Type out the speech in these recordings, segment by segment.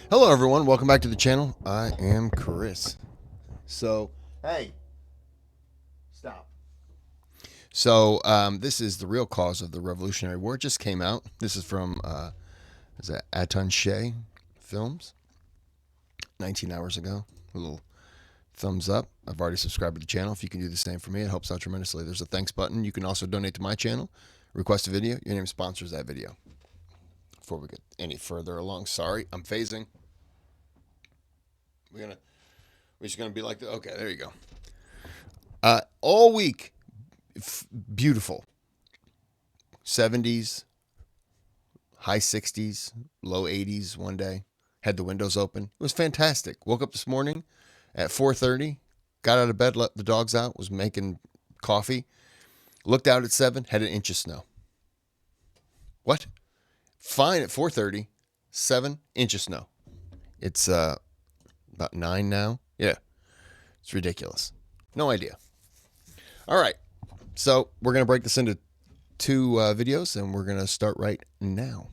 Hello everyone, welcome back to the channel. I am Kris. Hey, stop. This is the real cause of the Revolutionary War. It just came out. This is from is that Aton Shea Films, 19 hours ago. A little thumbs up. I've already subscribed to the channel. If you can do the same for me, it helps out tremendously. There's a thanks button. You can also donate to my channel, request a video. Your name sponsors that video. Before we get any further along, sorry, I'm phasing. We're just gonna be like that. Okay, there you go. All week, beautiful. 70s, high 60s, low 80s one day. Had the windows open. It was fantastic. Woke up this morning at 4:30. Got out of bed, let the dogs out. Was making coffee. Looked out at 7. Had an inch of snow. What? Fine at 4:30. 7 inches of snow. It's about 9 now. Yeah, it's ridiculous. No idea. All right, so we're going to break this into two videos, and we're going to start right now.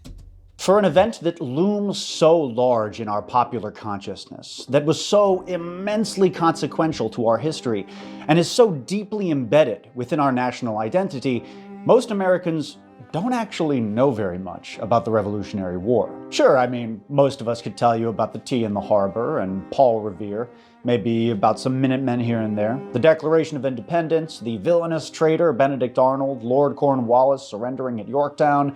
For an event that looms so large in our popular consciousness, that was so immensely consequential to our history, and is so deeply embedded within our national identity, most Americans don't actually know very much about the Revolutionary War. Sure, I mean, most of us could tell you about the tea in the harbor and Paul Revere, maybe about some Minutemen here and there, the Declaration of Independence, the villainous traitor Benedict Arnold, Lord Cornwallis surrendering at Yorktown,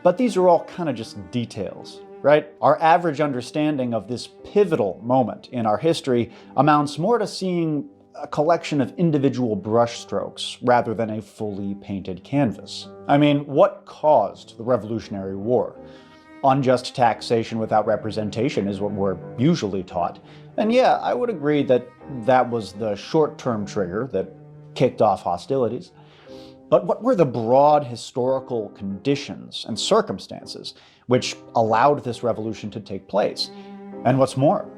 but these are all kind of just details, right? Our average understanding of this pivotal moment in our history amounts more to seeing a collection of individual brushstrokes rather than a fully painted canvas. I mean, what caused the Revolutionary War? Unjust taxation without representation is what we're usually taught. And yeah, I would agree that that was the short-term trigger that kicked off hostilities. But what were the broad historical conditions and circumstances which allowed this revolution to take place? And what's more,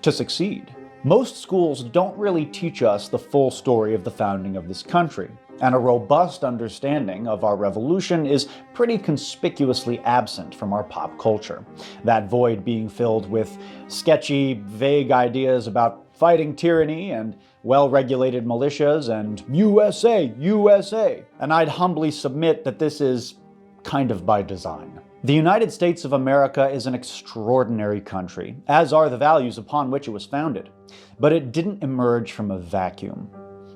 to succeed? Most schools don't really teach us the full story of the founding of this country, and a robust understanding of our revolution is pretty conspicuously absent from our pop culture, that void being filled with sketchy, vague ideas about fighting tyranny and well-regulated militias and USA, USA. And I'd humbly submit that this is kind of by design. The United States of America is an extraordinary country, as are the values upon which it was founded. But it didn't emerge from a vacuum.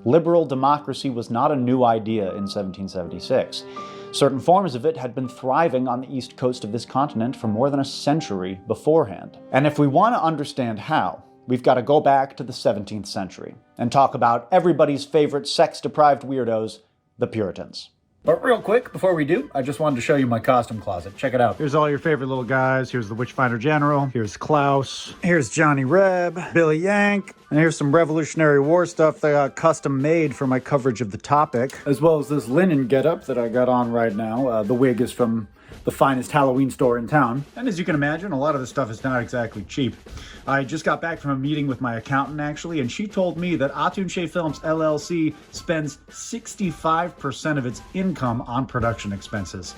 Liberal democracy was not a new idea in 1776. Certain forms of it had been thriving on the east coast of this continent for more than a century beforehand. And if we want to understand how, we've got to go back to the 17th century and talk about everybody's favorite sex-deprived weirdos, the Puritans. But real quick, before we do, I just wanted to show you my costume closet. Check it out. Here's all your favorite little guys. Here's the Witchfinder General. Here's Klaus. Here's Johnny Reb, Billy Yank. And here's some Revolutionary War stuff that I got custom made for my coverage of the topic. As well as this linen getup that I got on right now. The wig is from the finest Halloween store in town. And as you can imagine, a lot of this stuff is not exactly cheap. I just got back from a meeting with my accountant, actually, and she told me that Aton Shea Films, LLC spends 65% of its income on production expenses.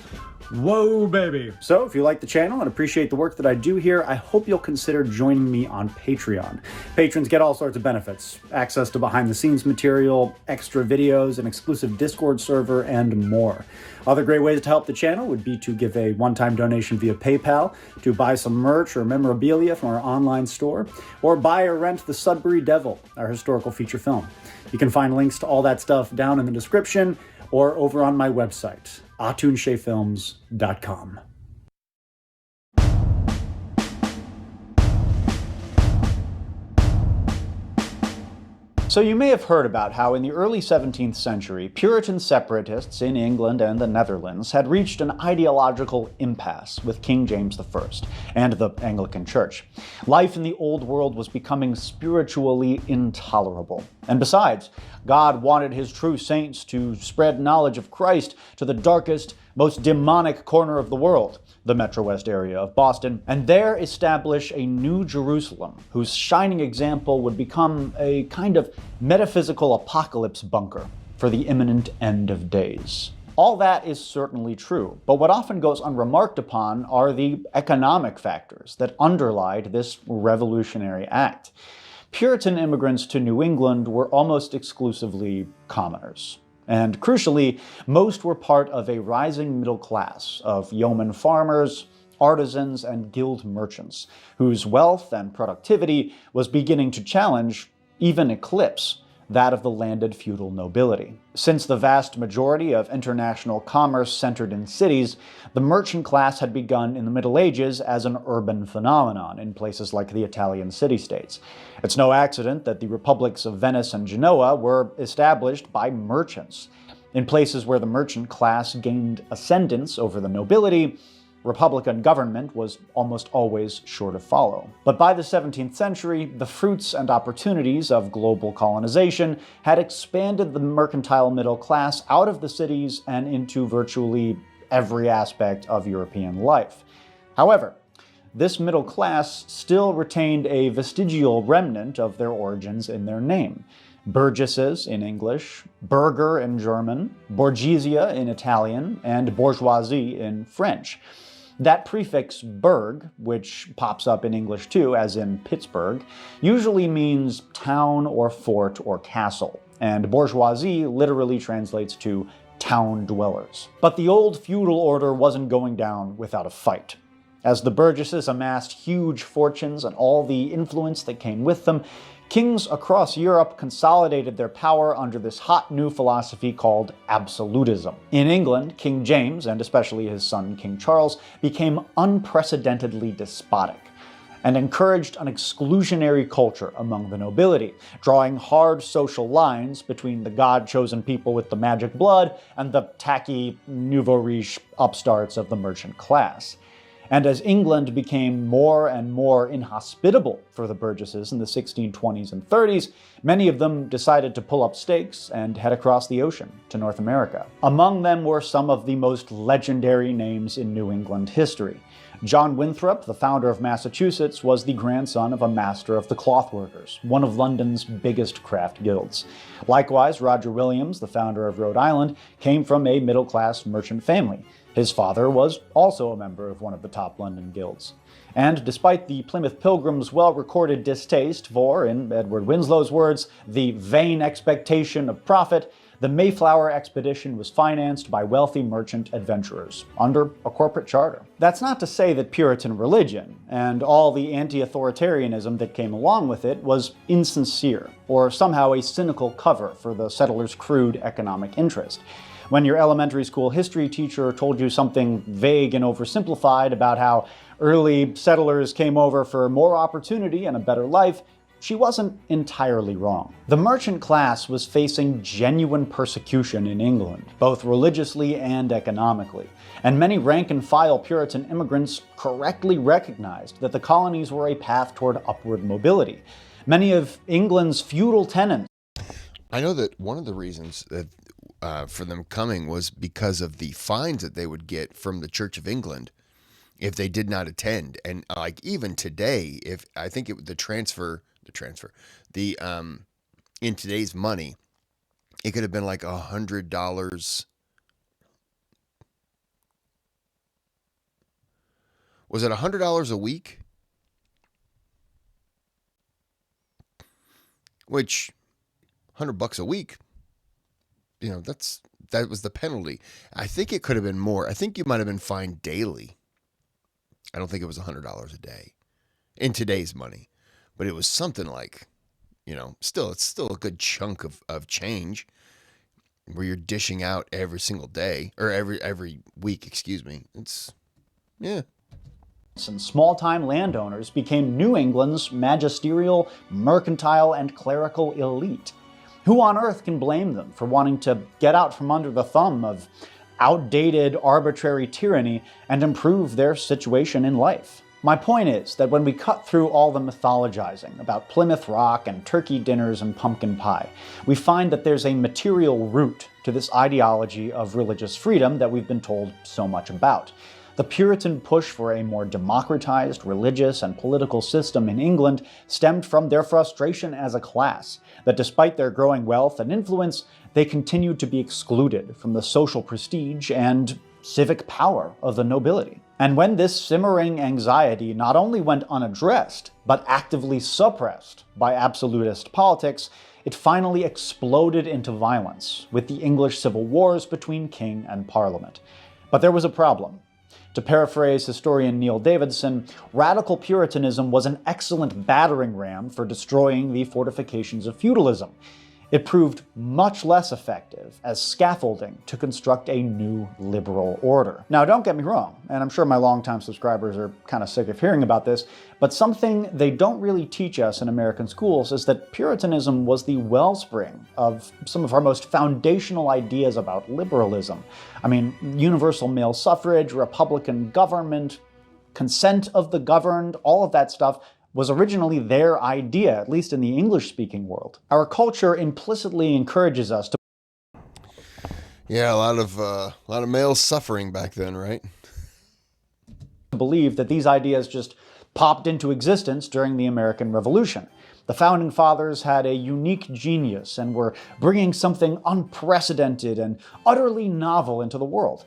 Whoa, baby. So if you like the channel and appreciate the work that I do here, I hope you'll consider joining me on Patreon. Patrons get all sorts of benefits: access to behind-the-scenes material, extra videos, an exclusive Discord server, and more. Other great ways to help the channel would be to give a one-time donation via PayPal, to buy some merch or memorabilia from our online store, or buy or rent The Sudbury Devil, our historical feature film. You can find links to all that stuff down in the description or over on my website, AtonSheaFilms.com. So you may have heard about how in the early 17th century, Puritan separatists in England and the Netherlands had reached an ideological impasse with King James I and the Anglican Church. Life in the Old World was becoming spiritually intolerable. And besides, God wanted his true saints to spread knowledge of Christ to the darkest, most demonic corner of the world, the Metro West area of Boston, and there establish a new Jerusalem whose shining example would become a kind of metaphysical apocalypse bunker for the imminent end of days. All that is certainly true, but what often goes unremarked upon are the economic factors that underlied this revolutionary act. Puritan immigrants to New England were almost exclusively commoners. And crucially, most were part of a rising middle class of yeoman farmers, artisans, and guild merchants, whose wealth and productivity was beginning to challenge, even eclipse, that of the landed feudal nobility. Since the vast majority of international commerce centered in cities, the merchant class had begun in the Middle Ages as an urban phenomenon in places like the Italian city-states. It's no accident that the republics of Venice and Genoa were established by merchants. In places where the merchant class gained ascendance over the nobility, Republican government was almost always sure to follow. But by the 17th century, the fruits and opportunities of global colonization had expanded the mercantile middle class out of the cities and into virtually every aspect of European life. However, this middle class still retained a vestigial remnant of their origins in their name. Burgesses in English, Bürger in German, Borgesia in Italian, and bourgeoisie in French. That prefix "burg," which pops up in English too, as in Pittsburgh, usually means town or fort or castle, and bourgeoisie literally translates to town dwellers. But the old feudal order wasn't going down without a fight. As the Burgesses amassed huge fortunes and all the influence that came with them, kings across Europe consolidated their power under this hot new philosophy called absolutism. In England, King James, and especially his son King Charles, became unprecedentedly despotic and encouraged an exclusionary culture among the nobility, drawing hard social lines between the God-chosen people with the magic blood and the tacky, nouveau riche upstarts of the merchant class. And as England became more and more inhospitable for the Burgesses in the 1620s and 30s, many of them decided to pull up stakes and head across the ocean to North America. Among them were some of the most legendary names in New England history. John Winthrop, the founder of Massachusetts, was the grandson of a master of the clothworkers, one of London's biggest craft guilds. Likewise, Roger Williams, the founder of Rhode Island, came from a middle-class merchant family. His father was also a member of one of the top London guilds. And despite the Plymouth Pilgrims' well-recorded distaste for, in Edward Winslow's words, the vain expectation of profit, the Mayflower expedition was financed by wealthy merchant adventurers under a corporate charter. That's not to say that Puritan religion, and all the anti-authoritarianism that came along with it, was insincere, or somehow a cynical cover for the settlers' crude economic interest. When your elementary school history teacher told you something vague and oversimplified about how early settlers came over for more opportunity and a better life, she wasn't entirely wrong. The merchant class was facing genuine persecution in England, both religiously and economically, and many rank-and-file Puritan immigrants correctly recognized that the colonies were a path toward upward mobility. Many of England's feudal tenants. I know that one of the reasons that for them coming was because of the fines that they would get from the Church of England if they did not attend. And like even today, if I think in today's money, it could have been like $100. Was it $100 a week? Which $100 a week, that was the penalty. I think it could have been more. I think you might have been fined daily. I don't think it was $100 a day in today's money, but it was something like, it's still a good chunk of change where you're dishing out every single day or every week, excuse me. Yeah. And small-time landowners became New England's magisterial, mercantile, and clerical elite. Who on earth can blame them for wanting to get out from under the thumb of outdated, arbitrary tyranny and improve their situation in life? My point is that when we cut through all the mythologizing about Plymouth Rock and turkey dinners and pumpkin pie, we find that there's a material root to this ideology of religious freedom that we've been told so much about. The Puritan push for a more democratized religious and political system in England stemmed from their frustration as a class, that despite their growing wealth and influence, they continued to be excluded from the social prestige and civic power of the nobility. And when this simmering anxiety not only went unaddressed, but actively suppressed by absolutist politics, it finally exploded into violence with the English civil wars between king and parliament. But there was a problem. To paraphrase historian Neil Davidson, radical Puritanism was an excellent battering ram for destroying the fortifications of feudalism. It proved much less effective as scaffolding to construct a new liberal order. Now, don't get me wrong, and I'm sure my longtime subscribers are kind of sick of hearing about this, but something they don't really teach us in American schools is that Puritanism was the wellspring of some of our most foundational ideas about liberalism. I mean, universal male suffrage, republican government, consent of the governed, all of that stuff was originally their idea, at least in the English-speaking world. Our culture implicitly encourages us to Yeah, a lot of male suffering back then, right? believe that these ideas just popped into existence during the American Revolution. The Founding Fathers had a unique genius and were bringing something unprecedented and utterly novel into the world.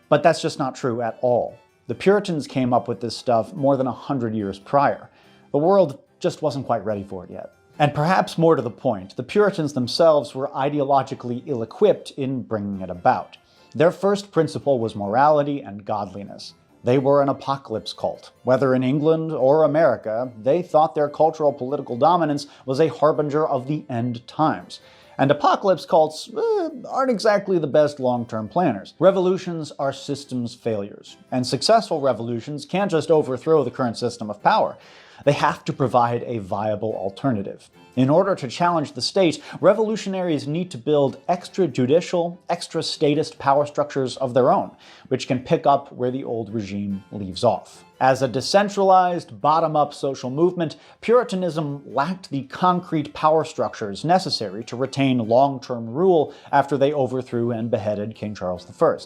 But that's just not true at all. The Puritans came up with this stuff more than 100 years prior. The world just wasn't quite ready for it yet. And perhaps more to the point, the Puritans themselves were ideologically ill-equipped in bringing it about. Their first principle was morality and godliness. They were an apocalypse cult. Whether in England or America, they thought their cultural political dominance was a harbinger of the end times. And apocalypse cults aren't exactly the best long-term planners. Revolutions are systems failures, and successful revolutions can't just overthrow the current system of power. They have to provide a viable alternative. In order to challenge the state, revolutionaries need to build extrajudicial, extra-statist power structures of their own, which can pick up where the old regime leaves off. As a decentralized, bottom-up social movement, Puritanism lacked the concrete power structures necessary to retain long-term rule after they overthrew and beheaded King Charles I.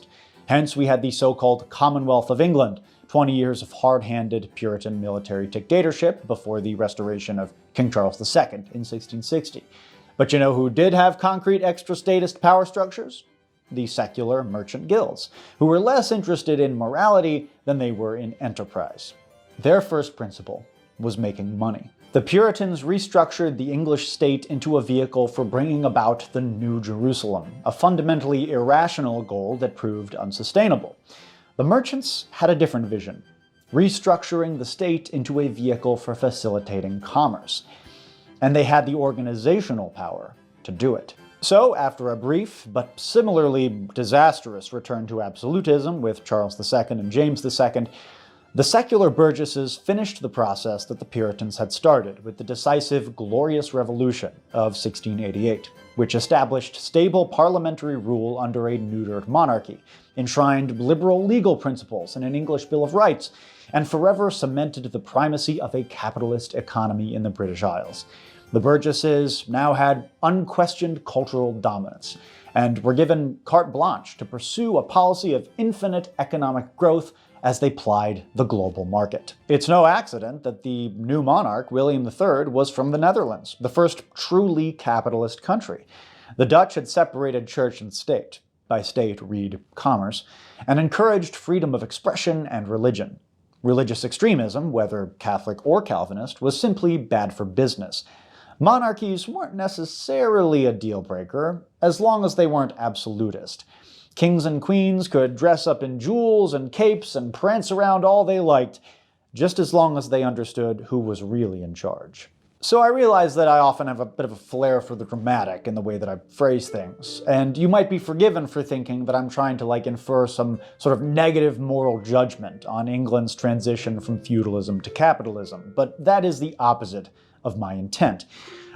Hence, we had the so-called Commonwealth of England, 20 years of hard-handed Puritan military dictatorship before the restoration of King Charles II in 1660. But you know who did have concrete extra-statist power structures? The secular merchant guilds, who were less interested in morality than they were in enterprise. Their first principle was making money. The Puritans restructured the English state into a vehicle for bringing about the New Jerusalem, a fundamentally irrational goal that proved unsustainable. The merchants had a different vision, restructuring the state into a vehicle for facilitating commerce. And they had the organizational power to do it. So, after a brief, but similarly disastrous return to absolutism with Charles II and James II, the secular burgesses finished the process that the Puritans had started with the decisive Glorious Revolution of 1688, which established stable parliamentary rule under a neutered monarchy, enshrined liberal legal principles in an English Bill of Rights, and forever cemented the primacy of a capitalist economy in the British Isles. The burgesses now had unquestioned cultural dominance, and were given carte blanche to pursue a policy of infinite economic growth as they plied the global market. It's no accident that the new monarch, William III, was from the Netherlands, the first truly capitalist country. The Dutch had separated church and state, by state read commerce, and encouraged freedom of expression and religion. Religious extremism, whether Catholic or Calvinist, was simply bad for business. Monarchies weren't necessarily a deal breaker, as long as they weren't absolutist. Kings and queens could dress up in jewels and capes and prance around all they liked, just as long as they understood who was really in charge. So I realize that I often have a bit of a flair for the dramatic in the way that I phrase things, and you might be forgiven for thinking that I'm trying to infer some sort of negative moral judgment on England's transition from feudalism to capitalism, but that is the opposite of my intent.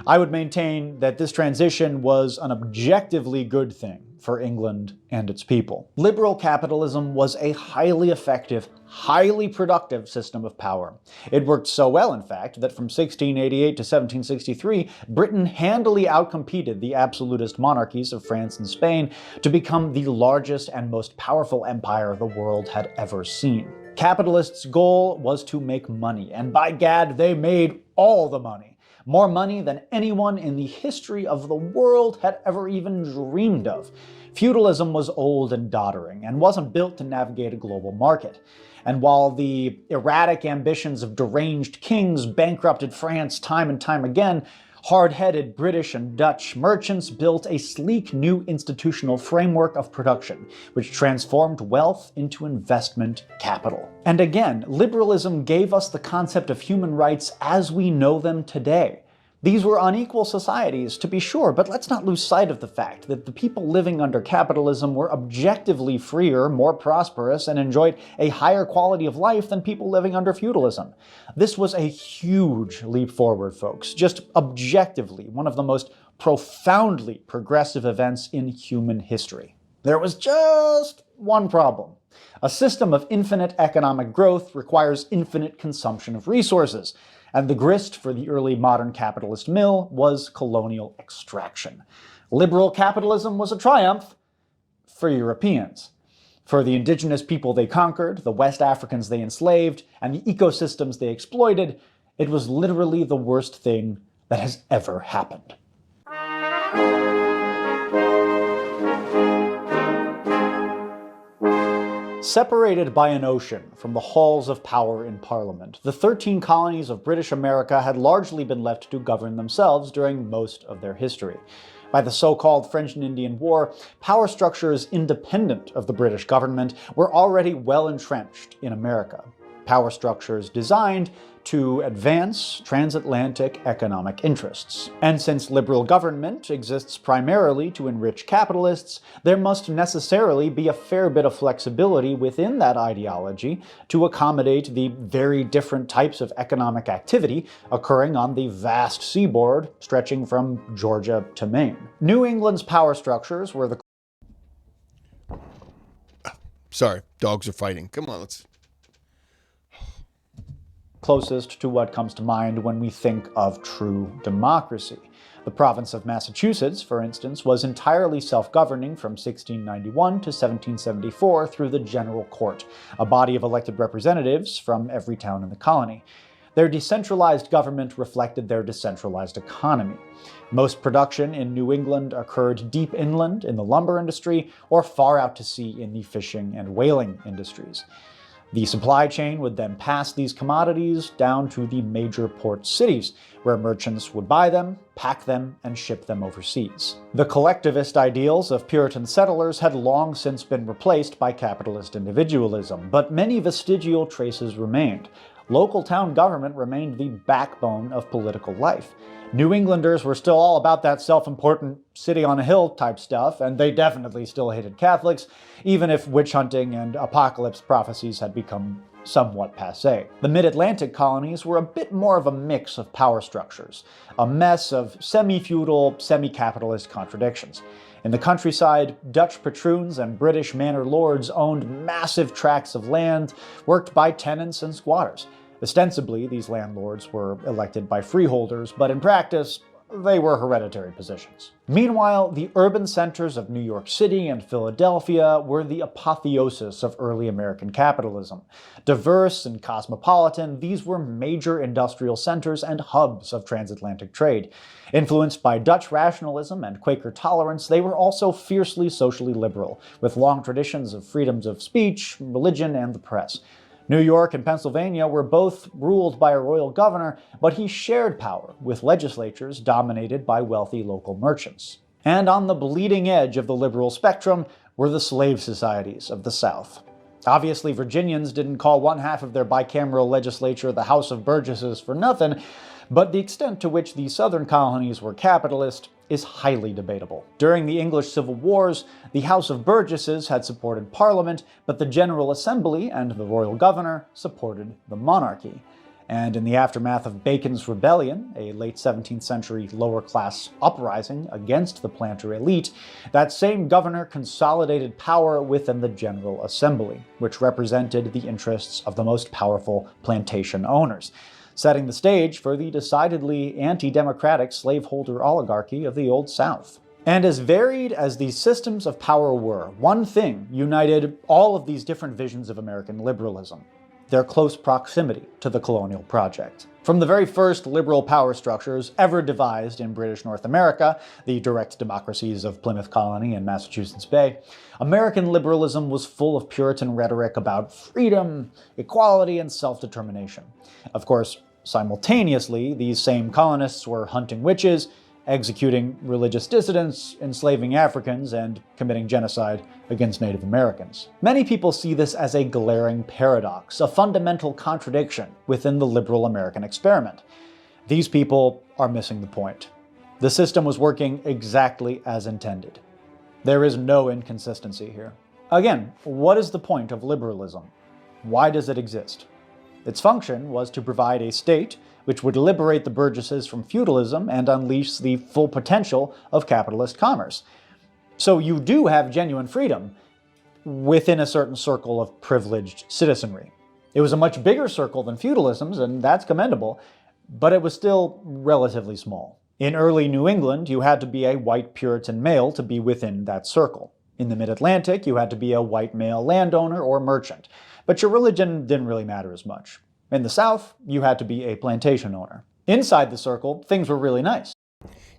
I would maintain that this transition was an objectively good thing for England and its people. Liberal capitalism was a highly effective, highly productive system of power. It worked so well, in fact, that from 1688 to 1763, Britain handily outcompeted the absolutist monarchies of France and Spain to become the largest and most powerful empire the world had ever seen. Capitalists' goal was to make money, and by gad, they made all the money. More money than anyone in the history of the world had ever even dreamed of. Feudalism was old and doddering, and wasn't built to navigate a global market. And while the erratic ambitions of deranged kings bankrupted France time and time again, hard-headed British and Dutch merchants built a sleek new institutional framework of production, which transformed wealth into investment capital. And again, liberalism gave us the concept of human rights as we know them today. These were unequal societies, to be sure, but let's not lose sight of the fact that the people living under capitalism were objectively freer, more prosperous, and enjoyed a higher quality of life than people living under feudalism. This was a huge leap forward, folks. Just objectively, one of the most profoundly progressive events in human history. There was just one problem. A system of infinite economic growth requires infinite consumption of resources. And the grist for the early modern capitalist mill was colonial extraction. Liberal capitalism was a triumph for Europeans. For the indigenous people they conquered, the West Africans they enslaved, and the ecosystems they exploited, it was literally the worst thing that has ever happened. Separated by an ocean from the halls of power in Parliament, the 13 colonies of British America had largely been left to govern themselves during most of their history. By the so-called French and Indian War, power structures independent of the British government were already well entrenched in America. Power structures designed to advance transatlantic economic interests. And since liberal government exists primarily to enrich capitalists, there must necessarily be a fair bit of flexibility within that ideology to accommodate the very different types of economic activity occurring on the vast seaboard stretching from Georgia to Maine. New England's power structures were the... Sorry, dogs are fighting. Come on, let's... closest to what comes to mind when we think of true democracy. The province of Massachusetts, for instance, was entirely self-governing from 1691 to 1774 through the General Court, a body of elected representatives from every town in the colony. Their decentralized government reflected their decentralized economy. Most production in New England occurred deep inland in the lumber industry or far out to sea in the fishing and whaling industries. The supply chain would then pass these commodities down to the major port cities, where merchants would buy them, pack them, and ship them overseas. The collectivist ideals of Puritan settlers had long since been replaced by capitalist individualism, but many vestigial traces remained. Local town government remained the backbone of political life. New Englanders were still all about that self-important city on a hill type stuff, and they definitely still hated Catholics, even if witch hunting and apocalypse prophecies had become somewhat passé. The mid-Atlantic colonies were a bit more of a mix of power structures, a mess of semi-feudal, semi-capitalist contradictions. In the countryside, Dutch patroons and British manor lords owned massive tracts of land worked by tenants and squatters. Ostensibly, these landlords were elected by freeholders, but in practice, they were hereditary positions. Meanwhile, the urban centers of New York City and Philadelphia were the apotheosis of early American capitalism. Diverse and cosmopolitan, these were major industrial centers and hubs of transatlantic trade. Influenced by Dutch rationalism and Quaker tolerance, they were also fiercely socially liberal, with long traditions of freedoms of speech, religion, and the press. New York and Pennsylvania were both ruled by a royal governor, but he shared power with legislatures dominated by wealthy local merchants. And on the bleeding edge of the liberal spectrum were the slave societies of the South. Obviously, Virginians didn't call one half of their bicameral legislature the House of Burgesses for nothing, but the extent to which the southern colonies were capitalist is highly debatable. During the English Civil Wars, the House of Burgesses had supported Parliament, but the General Assembly and the royal governor supported the monarchy. And in the aftermath of Bacon's Rebellion, a late 17th century lower class uprising against the planter elite, that same governor consolidated power within the General Assembly, which represented the interests of the most powerful plantation owners, setting the stage for the decidedly anti-democratic slaveholder oligarchy of the Old South. And as varied as these systems of power were, one thing united all of these different visions of American liberalism: their close proximity to the colonial project. From the very first liberal power structures ever devised in British North America, the direct democracies of Plymouth Colony and Massachusetts Bay, American liberalism was full of Puritan rhetoric about freedom, equality, and self-determination. Of course, simultaneously, these same colonists were hunting witches, executing religious dissidents, enslaving Africans, and committing genocide against Native Americans. Many people see this as a glaring paradox, a fundamental contradiction within the liberal American experiment. These people are missing the point. The system was working exactly as intended. There is no inconsistency here. Again, what is the point of liberalism? Why does it exist? Its function was to provide a state which would liberate the burgesses from feudalism and unleash the full potential of capitalist commerce. So you do have genuine freedom within a certain circle of privileged citizenry. It was a much bigger circle than feudalism's, and that's commendable, but it was still relatively small. In early New England, you had to be a white Puritan male to be within that circle. In the Mid-Atlantic, you had to be a white male landowner or merchant, but your religion didn't really matter as much. In the South, you had to be a plantation owner. Inside the circle, things were really nice.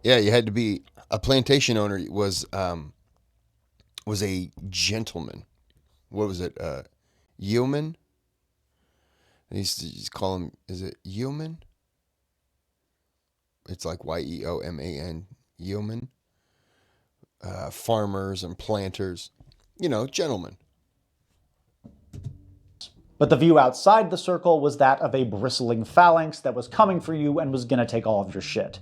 Yeah, you had to be a plantation owner. Was a gentleman. What was it? Yeoman. They used to call him. Is it yeoman? It's like Yeoman. Yeoman. Farmers and planters. Gentlemen. But the view outside the circle was that of a bristling phalanx that was coming for you and was gonna take all of your shit.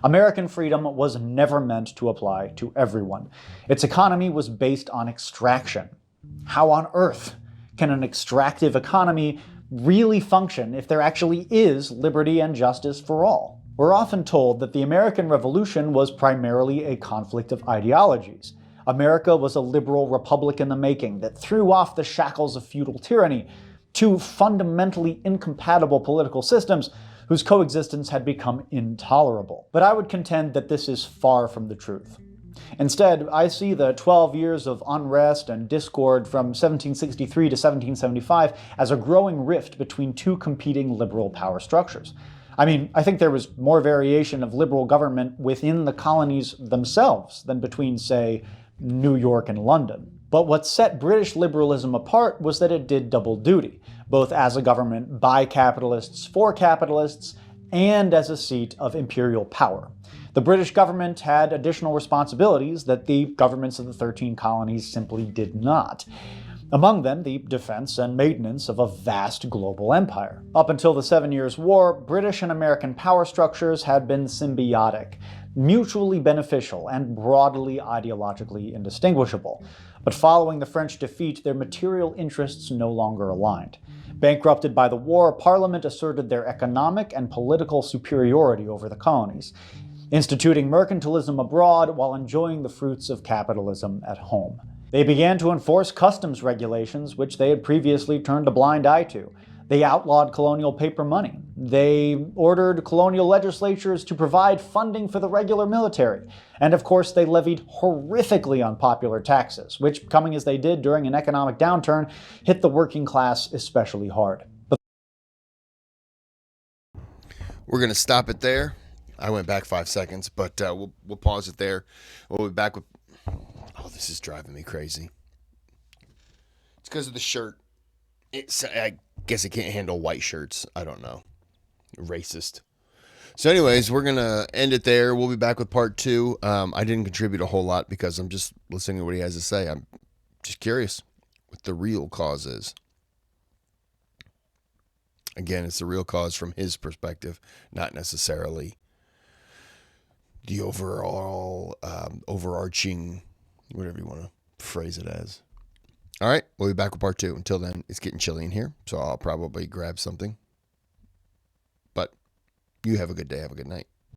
American freedom was never meant to apply to everyone. Its economy was based on extraction. How on earth can an extractive economy really function if there actually is liberty and justice for all? We're often told that the American Revolution was primarily a conflict of ideologies. America was a liberal republic in the making that threw off the shackles of feudal tyranny, two fundamentally incompatible political systems whose coexistence had become intolerable. But I would contend that this is far from the truth. Instead, I see the 12 years of unrest and discord from 1763 to 1775 as a growing rift between two competing liberal power structures. I think there was more variation of liberal government within the colonies themselves than between, say, New York and London. But what set British liberalism apart was that it did double duty, both as a government by capitalists for capitalists and as a seat of imperial power. The British government had additional responsibilities that the governments of the 13 colonies simply did not. Among them, the defense and maintenance of a vast global empire. Up until the 7 Years' War, British and American power structures had been symbiotic, mutually beneficial, and broadly ideologically indistinguishable. But following the French defeat, their material interests no longer aligned. Bankrupted by the war, Parliament asserted their economic and political superiority over the colonies, instituting mercantilism abroad while enjoying the fruits of capitalism at home. They began to enforce customs regulations, which they had previously turned a blind eye to. They outlawed colonial paper money. They ordered colonial legislatures to provide funding for the regular military. And of course, they levied horrifically unpopular taxes, which, coming as they did during an economic downturn, hit the working class especially hard. We're going to stop it there. I went back 5 seconds, but we'll pause it there. We'll be back with... Oh, this is driving me crazy. It's because of the shirt. I guess I can't handle white shirts. I don't know. Racist. So anyways, we're going to end it there. We'll be back with part 2. I didn't contribute a whole lot because I'm just listening to what he has to say. I'm just curious what the real cause is. Again, it's the real cause from his perspective, not necessarily the overall, overarching, whatever you want to phrase it as. All right, we'll be back with part 2. Until then, it's getting chilly in here, so I'll probably grab something. You have a good day. Have a good night.